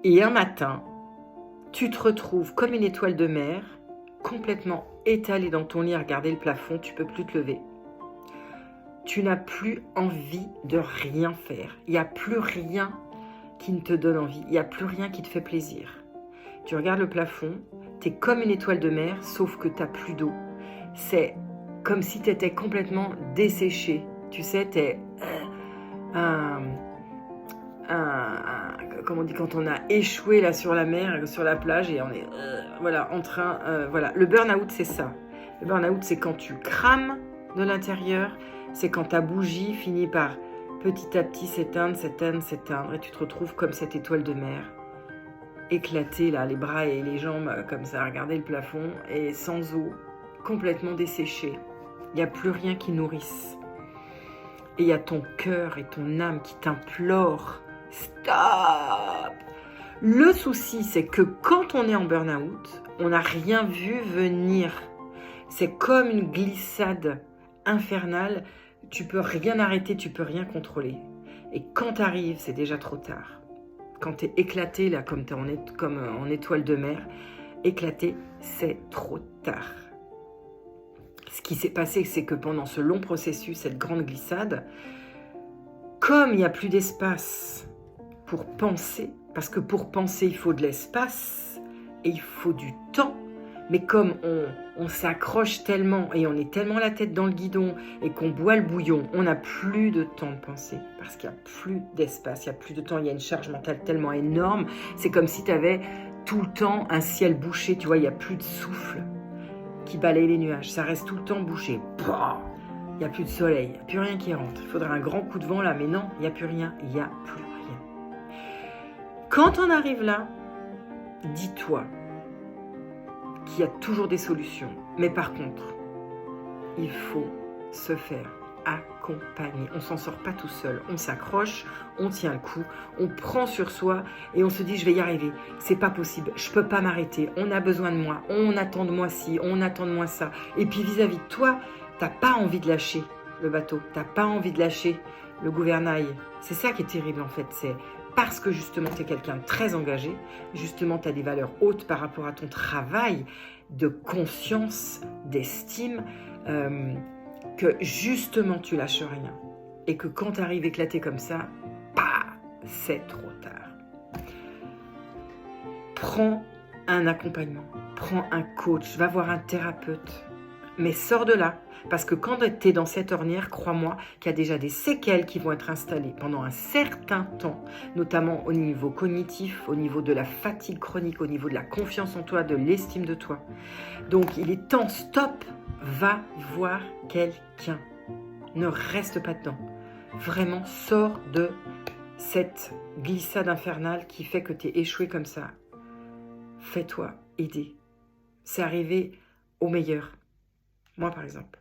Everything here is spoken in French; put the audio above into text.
Et un matin, tu te retrouves comme une étoile de mer, complètement étalée dans ton lit à regarder le plafond, tu ne peux plus te lever. Tu n'as plus envie de rien faire. Il n'y a plus rien qui ne te donne envie. Il n'y a plus rien qui te fait plaisir. Tu regardes le plafond, tu es comme une étoile de mer, sauf que tu n'as plus d'eau. C'est comme si tu étais complètement desséché. Tu sais, tu es comme on dit quand on a échoué là sur la mer, sur la plage et on est voilà en train voilà. Le burn-out c'est ça. Le burn-out c'est quand tu crames de l'intérieur, c'est quand ta bougie finit par petit à petit s'éteindre et tu te retrouves comme cette étoile de mer éclatée là, les bras et les jambes comme ça, à regarder le plafond et sans eau, complètement desséché. Il n'y a plus rien qui nourrisse. Et il y a ton cœur et ton âme qui t'implorent. Stop! Le souci, c'est que quand on est en burn-out, on n'a rien vu venir. C'est comme une glissade infernale. Tu peux rien arrêter, tu peux rien contrôler. Et quand tu arrives, c'est déjà trop tard. Quand tu es éclaté, là, comme en étoile de mer, éclaté, c'est trop tard. Ce qui s'est passé, c'est que pendant ce long processus, cette grande glissade, comme il n'y a plus d'espace pour penser, parce que pour penser, il faut de l'espace et il faut du temps, mais comme on s'accroche tellement et on est tellement la tête dans le guidon et qu'on boit le bouillon, on n'a plus de temps de penser parce qu'il n'y a plus d'espace, il n'y a plus de temps, il y a une charge mentale tellement énorme, c'est comme si tu avais tout le temps un ciel bouché, tu vois, il n'y a plus de souffle qui balaye les nuages, ça reste tout le temps bouché. Il n'y a plus de soleil, il n'y a plus rien qui rentre. Il faudrait un grand coup de vent là, mais non, il n'y a plus rien, il n'y a plus rien. Quand on arrive là, dis-toi qu'il y a toujours des solutions. Mais par contre, il faut se faire accompagner. On ne s'en sort pas tout seul. On s'accroche, on tient le coup, on prend sur soi et on se dit je vais y arriver. C'est pas possible, je peux pas m'arrêter. On a besoin de moi, on attend de moi ci, on attend de moi ça. Et puis vis-à-vis de toi, t'as pas envie de lâcher le bateau, t'as pas envie de lâcher le gouvernail. C'est ça qui est terrible en fait, c'est parce que justement tu es quelqu'un de très engagé, justement tu as des valeurs hautes par rapport à ton travail, de conscience, d'estime, que justement tu lâches rien. Et que quand tu arrives éclaté comme ça, c'est trop tard. Prends un accompagnement, prends un coach, va voir un thérapeute. Mais sors de là, parce que quand tu es dans cette ornière, crois-moi qu'il y a déjà des séquelles qui vont être installées pendant un certain temps, notamment au niveau cognitif, au niveau de la fatigue chronique, au niveau de la confiance en toi, de l'estime de toi. Donc il est temps, stop, va voir quelqu'un. Ne reste pas dedans. Vraiment, sors de cette glissade infernale qui fait que tu es échoué comme ça. Fais-toi aider. C'est arrivé au meilleur. Moi, par exemple.